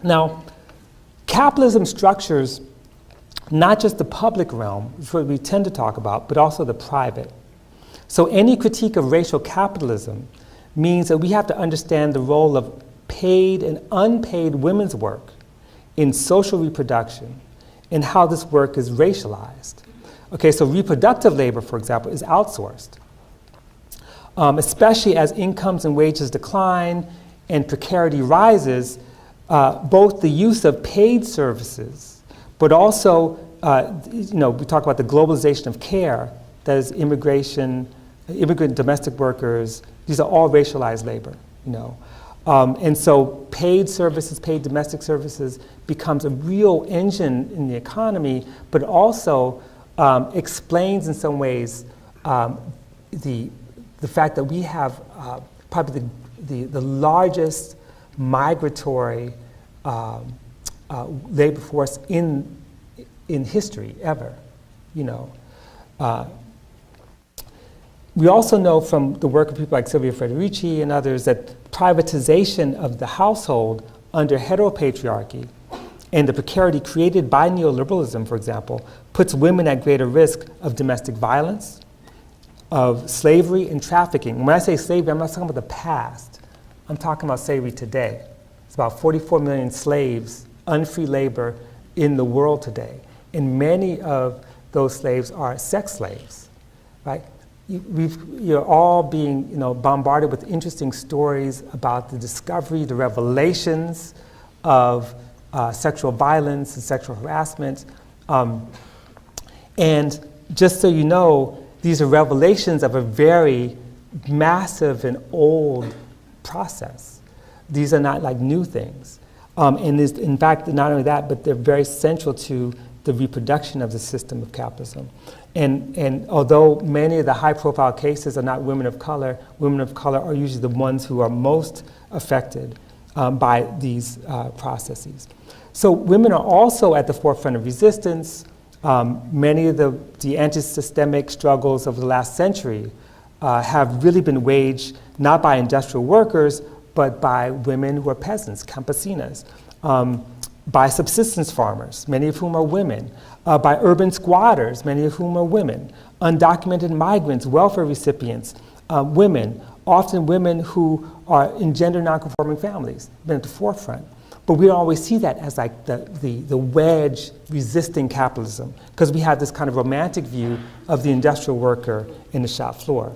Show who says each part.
Speaker 1: Now, capitalism structures not just the public realm, which is what we tend to talk about, but also the private. So any critique of racial capitalism means that we have to understand the role of paid and unpaid women's work in social reproduction and how this work is racialized. Okay, so reproductive labor, for example, is outsourced. Especially as incomes and wages decline and precarity rises, both the use of paid services, but also, we talk about the globalization of care, that is immigrant domestic workers, these are all racialized labor, and so paid services, paid domestic services becomes a real engine in the economy, but also explains in some ways the fact that we have probably the largest migratory labor force in history ever, We also know from the work of people like Silvia Federici and others that privatization of the household under heteropatriarchy and the precarity created by neoliberalism, for example, puts women at greater risk of domestic violence, of slavery and trafficking. When I say slavery, I'm not talking about the past. I'm talking about slavery today. It's about 44 million slaves, unfree labor in the world today. And many of those slaves are sex slaves, right? You're all being bombarded with interesting stories about the discovery, the revelations of sexual violence and sexual harassment. And just so you know, these are revelations of a very massive and old process. These are not like new things. And in fact, not only that, but they're very central to the reproduction of the system of capitalism. And although many of the high-profile cases are not women of color are usually the ones who are most affected by these processes. So women are also at the forefront of resistance. Many of the anti-systemic struggles of the last century have really been waged not by industrial workers, but by women who are peasants, campesinas, by subsistence farmers, many of whom are women, by urban squatters, many of whom are women, undocumented migrants, welfare recipients, women, often women who are in gender nonconforming families, been at the forefront. But we don't always see that as like the wedge resisting capitalism, because we have this kind of romantic view of the industrial worker in the shop floor.